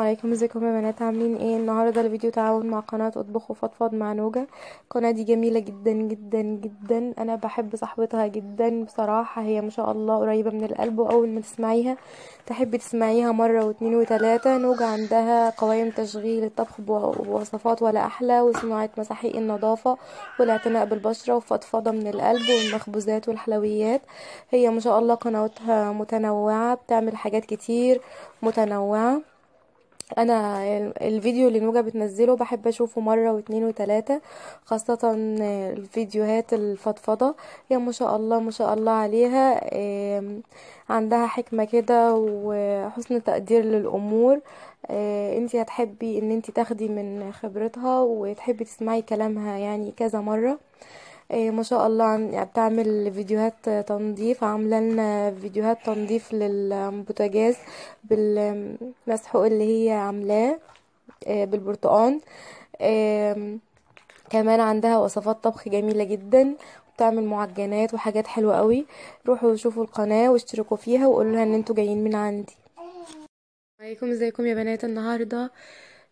عليكم، ازيكم يا بنات؟ عاملين ايه؟ النهارده الفيديو تعاون مع قناه اطبخ وفضفض مع نوجة. القناه دي جميله جدا جدا جدا، انا بحب صاحبتها جدا بصراحه. هي ما شاء الله قريبه من القلب، واول ما تسمعيها تحبي تسمعيها مره واتنين وتلاته. نوجة عندها قوائم تشغيل الطبخ بوصفات ولا احلى، وصناعه مساحيق النظافه والاعتناء بالبشره، وفضفضه من القلب، والمخبوزات والحلويات. هي ما شاء الله قناتها متنوعه، بتعمل حاجات كتير متنوعه. انا الفيديو اللي نوجا بتنزله بحب اشوفه مرة واتنين وتلاتة، خاصة الفيديوهات الفضفضة. هي ما شاء الله ما شاء الله عليها. عندها حكمة كده وحسن تقدير للامور. انتي هتحبي ان انتي تاخدي من خبرتها وتحبي تسمعي كلامها يعني كذا مرة. ما شاء الله يعني بتعمل فيديوهات تنظيف، عامله لنا فيديوهات تنظيف للبوتاجاز بالمسحوق اللي هي عاملاه بالبرتقال. آم، كمان عندها وصفات طبخ جميله جدا، بتعمل معجنات وحاجات حلوه قوي. روحوا شوفوا القناه واشتركوا فيها وقولوا لها ان انتوا جايين من عندي. عليكم، ازيكم يا بنات؟ النهارده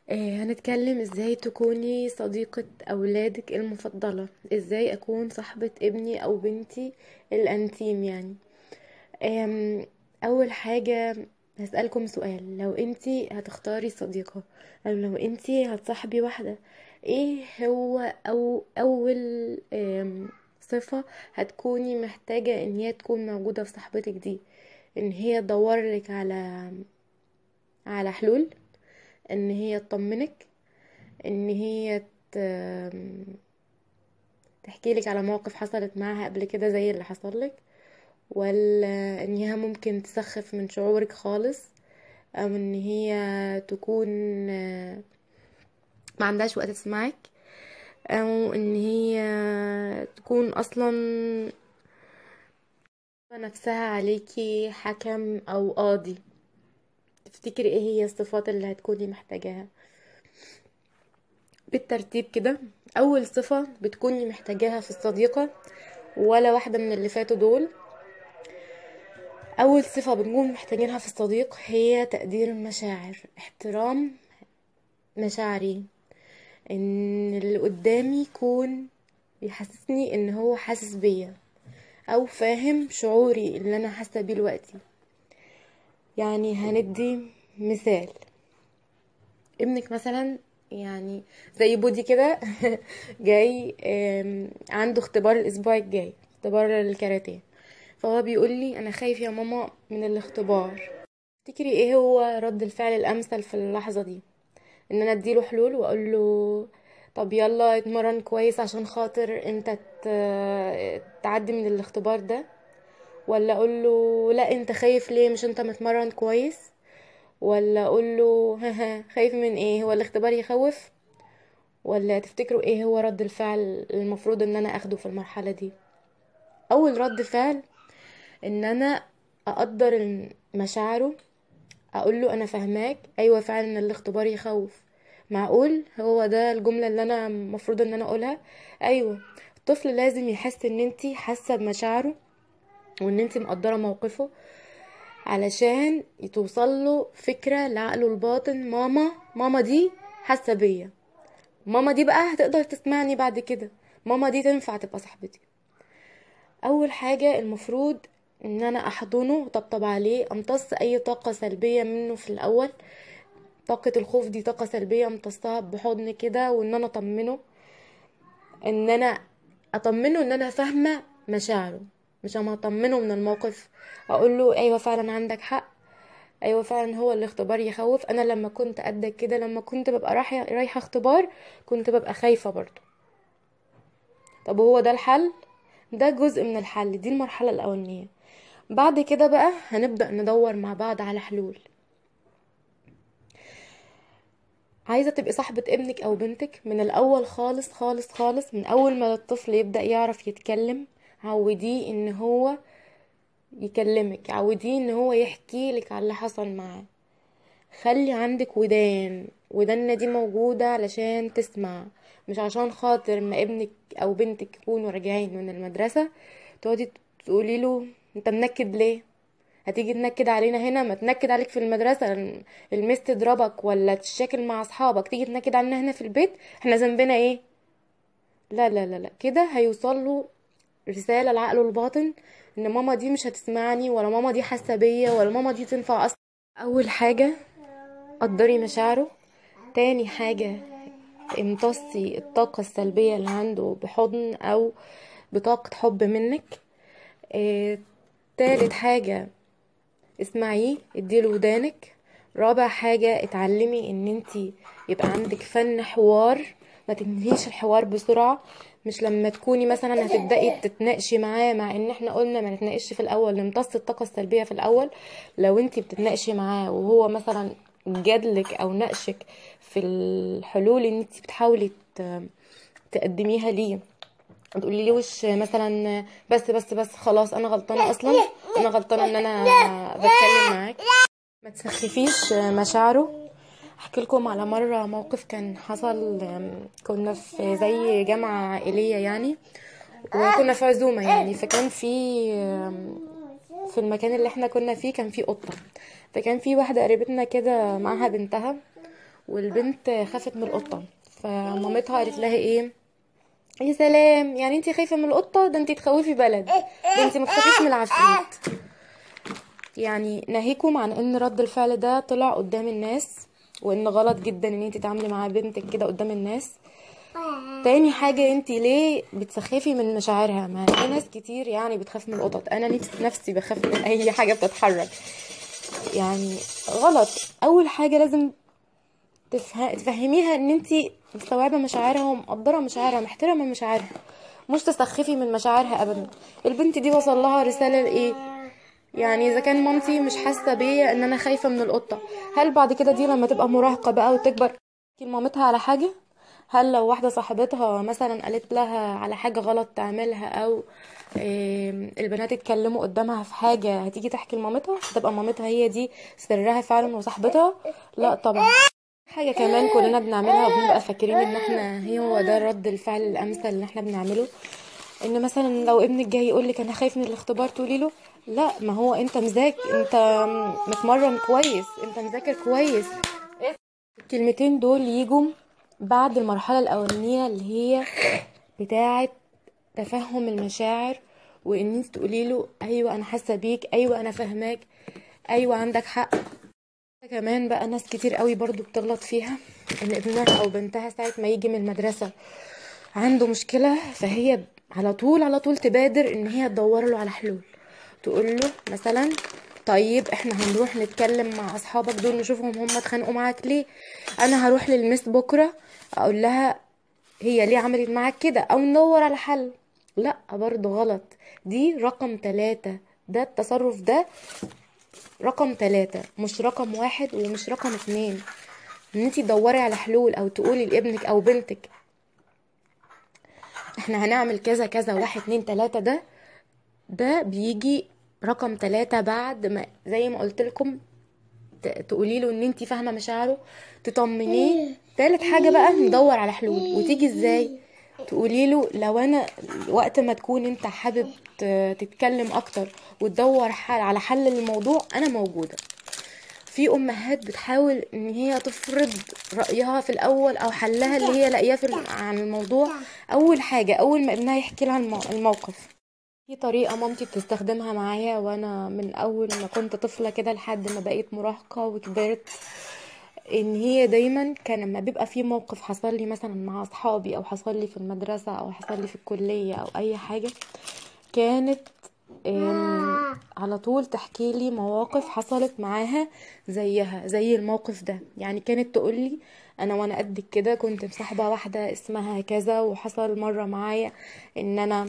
هنتكلم ازاي تكوني صديقة اولادك المفضلة، ازاي اكون صاحبة ابني او بنتي الانتيم يعني. آم، اول حاجة هسألكم سؤال: لو انتي هتختاري صديقة، او لو انتي هتصاحبي واحدة، ايه هو او اول صفة هتكوني محتاجة ان هي تكون موجودة في صاحبتك دي؟ ان هي تدورلك على حلول، ان هي تطمنك، ان هي تحكي لك على مواقف حصلت معاها قبل كده زي اللي حصل لك، ولا ان هي ممكن تسخف من شعورك خالص، او ان هي تكون ما عندهاش وقت تسمعك، او ان هي تكون اصلا نفسها عليكي حكم او قاضي. تفتكري ايه هي الصفات اللي هتكوني محتاجاها؟ بالترتيب كده: اول صفة بتكوني محتاجاها في الصديقة، ولا واحدة من اللي فاتوا دول. اول صفة بنكون محتاجينها في الصديق هي تقدير المشاعر، احترام مشاعري، ان اللي قدامي يكون بيحسسني ان هو حاسس بيا، او فاهم شعوري اللي انا حاسه بيه دلوقتي. يعني هندي مثال: ابنك مثلا يعني زي بودي كده جاي عنده اختبار الاسبوع الجاي، اختبار الكاراتيه. فهو بيقول لي: انا خايف يا ماما من الاختبار. تفتكري ايه هو رد الفعل الامثل في اللحظه دي؟ ان انا اديله حلول واقول له: طب يلا اتمرن كويس عشان خاطر انت تعدي من الاختبار ده؟ ولا اقول له: لا انت خايف ليه؟ مش انت متمرن كويس؟ ولا اقول له: ها خايف من ايه؟ هو الاختبار يخوف؟ ولا تفتكروا ايه هو رد الفعل المفروض ان انا اخده في المرحله دي؟ اول رد فعل ان انا اقدر مشاعره، اقول له: انا فاهماك، ايوه فعلا الاختبار يخوف. معقول هو ده الجمله اللي انا المفروض ان انا اقولها؟ ايوه. الطفل لازم يحس ان انتي حاسه بمشاعره، وان انتي مقدره موقفه، علشان توصل له فكره لعقله الباطن: ماما دي حاسه بيا، ماما دي بقى هتقدر تسمعني بعد كده، ماما دي تنفع تبقى صاحبتي. اول حاجه المفروض ان انا احضنه وطبطب عليه، امتص اي طاقه سلبيه منه في الاول. طاقة الخوف دي طاقة سلبية، امتصها بحضن كده، وان انا اطمنه، ان انا اطمنه ان انا فاهمة مشاعره. مش اما اطمنه من الموقف اقول له: ايوه فعلا عندك حق، ايوه فعلا هو الاختبار يخوف. انا لما كنت قدك كده، لما كنت ببقى رايحة اختبار، كنت ببقى خايفة برضو. طب هو ده الحل؟ ده جزء من الحل، دي المرحلة الاولانية. بعد كده بقى هنبدأ ندور مع بعض على حلول. عايزة تبقي صاحبة ابنك او بنتك من الاول خالص خالص خالص، من اول ما الطفل يبدأ يعرف يتكلم، عوديه ان هو يكلمك، عوديه ان هو يحكي لك على اللي حصل معاه. خلي عندك وداننا دي موجودة علشان تسمع، مش عشان خاطر ما ابنك او بنتك يكونوا راجعين من المدرسة تقعدي تقولي له: انت منكد ليه؟ هتيجي تنكد علينا هنا، ما تنكد عليك في المدرسة، المس تضربك ولا تشاكل مع اصحابك، تيجي تنكد علينا هنا في البيت، احنا ذنبنا ايه؟ لا لا لا لا، كده هيوصل له رسالة لعقله الباطن ان ماما دي مش هتسمعني، ولا ماما دي حاسة بيا، ولا ماما دي تنفع اصلا. اول حاجة قدري مشاعره. تاني حاجة امتصي الطاقة السلبية اللي عنده بحضن او بطاقة حب منك. اه. تالت حاجة اسمعيه، اديله ودانك. رابع حاجة اتعلمي ان انتي يبقى عندك فن حوار، ما تنهيش الحوار بسرعة. مش لما تكوني مثلا هتبدأي تتناقشي معاه، مع ان احنا قلنا ما نتناقش في الاول، نمتص الطاقة السلبية في الاول. لو انتي بتتناقشي معاه وهو مثلا جادلك او ناقشك في الحلول اللي انتي بتحاولي تقدميها ليه، تقولي لي وش مثلا بس خلاص انا غلطانه اصلا، انا غلطانه ان انا بتكلم معاك. ما تسخفيش مشاعره. احكي لكم على مره موقف كان حصل. كنا في زي جامعه عائليه يعني، وكنا في عزومه يعني، فكان في المكان اللي احنا كنا فيه كان فيه قطه. فكان في واحده قريبتنا كده معاها بنتها، والبنت خافت من القطه. فمامتها قالت لها ايه؟ يا سلام، يعني انتي خايفه من القطه؟ ده انتي تخوفي بلد، ده انتي ما تخافيش من العفريت. يعني ناهيكم عن ان رد الفعل ده طلع قدام الناس، وان غلط جدا ان انتي تعاملي مع بنتك كده قدام الناس. تاني حاجة، انتي ليه بتسخفي من مشاعرها؟ ما في ناس كتير يعني بتخاف من القطط، انا نفسي بخاف من اي حاجة بتتحرك. يعني غلط. اول حاجة لازم تفهميها ان انتي مستوعبة مشاعرها ومقدرة مشاعرها، محترمة مشاعرها، مش تسخفي من مشاعرها ابدا. البنت دي وصل لها رسالة ايه؟ يعني اذا كان مامتي مش حاسه بيا ان انا خايفه من القطه، هل بعد كده دي لما تبقى مراهقه بقى وتكبر تحكي لمامتها على حاجه؟ هل لو واحده صاحبتها مثلا قالت لها على حاجه غلط تعملها، او البنات اتكلموا قدامها في حاجه، هتيجي تحكي لمامتها؟ تبقى مامتها هي دي سرها فعلا وصاحبتها؟ لا طبعا. حاجه كمان كلنا بنعملها وبنبقى فاكرين ان احنا هو ده رد الفعل الامثل اللي احنا بنعمله، ان مثلا لو ابنك جاي يقول لك انا خايف من الاختبار، تقولي له لا، ما هو انت مذاكر، انت متمرن كويس، انت مذاكر كويس. الكلمتين دول يجوا بعد المرحله الاولانيه اللي هي بتاعه تفهم المشاعر، وان انت تقولي له ايوه انا حاسه بيك، ايوه انا فاهماك، ايوه عندك حق. كمان بقى ناس كتير قوي برضو بتغلط فيها، ان ابنها او بنتها ساعه ما يجي من المدرسه عنده مشكلة، فهي على طول تبادر ان هي تدور له على حلول. تقول له مثلا طيب احنا هنروح نتكلم مع اصحابك دول نشوفهم هم اتخانقوا معاك ليه، انا هروح للمس بكرة اقول لها هي ليه عملت معاك كده، او ندور على حل. لا برضو غلط. دي رقم 3، ده التصرف ده رقم 3 مش رقم 1 ومش رقم 2. ان انتي تدوري على حلول او تقولي لابنك او بنتك احنا هنعمل كذا كذا 1 2 3، ده بيجي رقم 3 بعد ما زي ما قلت لكم تقولي له ان انتي فاهمه مشاعره، تطمنيه. تالت حاجه بقى ندور على حلول، وتيجي ازاي؟ تقولي له لو انا وقت ما تكون انت حابب تتكلم اكتر وتدور على حل للموضوع، انا موجوده. في امهات بتحاول ان هي تفرض رايها في الاول او حلها اللي هي لاقياه عن الموضوع. اول حاجه اول ما ابنها يحكي لها الموقف، في طريقة مامتي بتستخدمها معايا وانا من اول ما كنت طفلة كده لحد ما بقيت مراهقة وكبرت، ان هي دايما كان لما بيبقى في موقف حصل لي مثلا مع اصحابي، او حصل لي في المدرسة، او حصل لي في الكلية، او اي حاجة، كانت على طول تحكي لي مواقف حصلت معاها زيها زي الموقف ده. يعني كانت تقول لي انا وانا قد كده كنت مصاحبة واحدة اسمها كذا، وحصل مرة معايا ان انا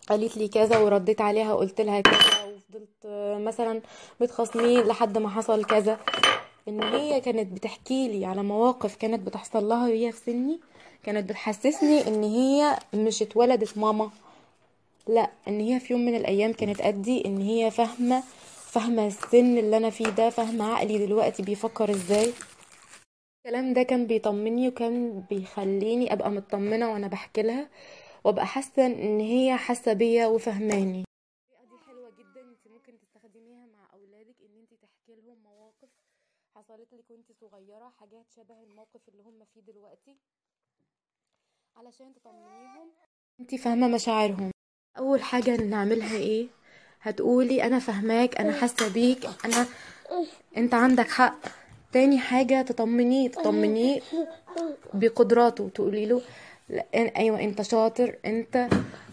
قالت لي كذا ورديت عليها وقلت لها كذا، وفضلت مثلا متخاصمين لحد ما حصل كذا. ان هي كانت بتحكي لي على مواقف كانت بتحصل لها وهي في سني، كانت بتحسسني ان هي مش اتولدت ماما، لا، ان هي في يوم من الايام كانت قدي، ان هي فاهمه السن اللي انا فيه ده، فاهمه عقلي دلوقتي بيفكر ازاي. الكلام ده كان بيطمني وكان بيخليني ابقى مطمنه وانا بحكي لها، وابقى حاسه ان هي حاسه بيا وفهماني. الطريقه دي حلوه جدا، انت ممكن تستخدميها مع حصلت لك وانت صغيرة، حاجات شبه الموقف اللي هم فيه دلوقتي، علشان تطمنيهم انت فاهمة مشاعرهم. اول حاجة نعملها ايه؟ هتقولي انا فاهماك، انا حاسة بيك، انت عندك حق. تاني حاجة تطمنيه بقدراته، تقولي له ايوه انت شاطر، انت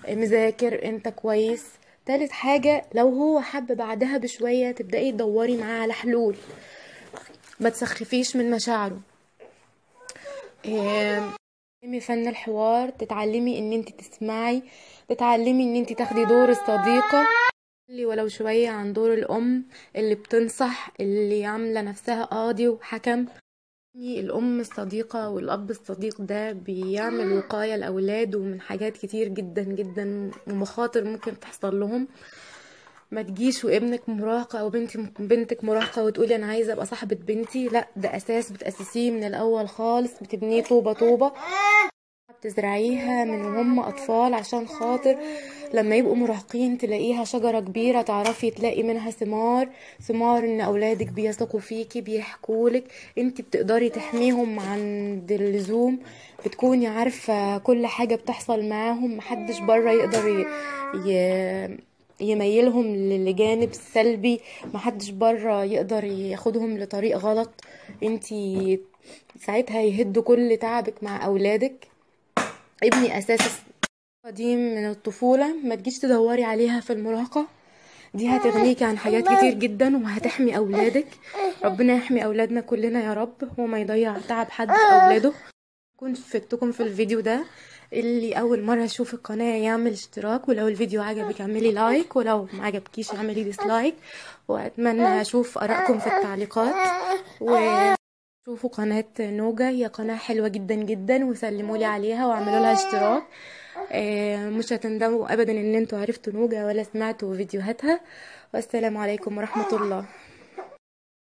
مذاكر، انت كويس. تالت حاجة لو هو حب بعدها بشوية تبدأي تدوري معاه على حلول، ما تسخفيش من مشاعره. تتعلمي فن الحوار، تتعلمي ان انت تسمعي، تتعلمي ان انت تاخدي دور الصديقة اللي ولو شوية عن دور الام اللي بتنصح، اللي عاملة نفسها قاضي وحكم. الام الصديقة والاب الصديق ده بيعمل وقاية لاولاده من حاجات كتير جدا جدا ومخاطر ممكن تحصل لهم. ما تجيش وابنك مراهقة او بنتك مراهقة وتقولي انا عايزة ابقى صاحبة بنتي، لا، ده اساس بتأسسيه من الاول خالص، بتبنيه طوبة طوبة، بتزرعيها من وهم اطفال، عشان خاطر لما يبقوا مراهقين تلاقيها شجرة كبيرة، تعرفي تلاقي منها ثمار ان اولادك بيثقوا فيكي، بيحكولك، انت بتقدري تحميهم عند اللزوم، بتكوني عارفة كل حاجة بتحصل معاهم، محدش بره يقدر يميلهم لجانب سلبي، محدش بره يقدر ياخدهم لطريق غلط. انتي ساعتها يهدوا كل تعبك مع اولادك. ابني اساس دي من الطفولة، ما تجيش تدوري عليها في المراهقة، دي هتغنيكي عن حاجات كتير جدا وهتحمي اولادك. ربنا يحمي اولادنا كلنا يا رب، وما يضيع تعب حد في اولاده. كنت فدتكم في الفيديو ده، اللي اول مرة يشوف القناة يعمل اشتراك، ولو الفيديو عجبك اعملي لايك، ولو ما عجبكيش اعملي ديسلايك، واتمنى اشوف ارائكم في التعليقات. وشوفوا قناة نوجا، هي قناة حلوة جدا جدا، وسلموا لي عليها واعملوا لها اشتراك. مش هتندموا ابدا ان انتوا عرفتوا نوجا ولا سمعتوا فيديوهاتها. والسلام عليكم ورحمة الله.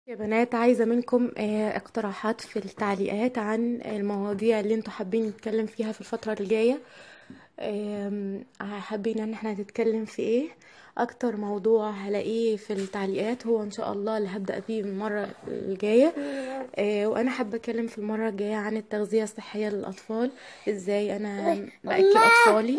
يا بنات، عايزة منكم اقتراحات في التعليقات عن المواضيع اللي انتوا حابين نتكلم فيها في الفترة الجاية. حابين ان احنا نتكلم في ايه؟ اكتر موضوع هلاقيه في التعليقات هو ان شاء الله اللي هبدأ فيه المرة الجاية. وانا حابة اتكلم في المرة الجاية عن التغذية الصحية للاطفال، ازاي انا باكل اطفالي.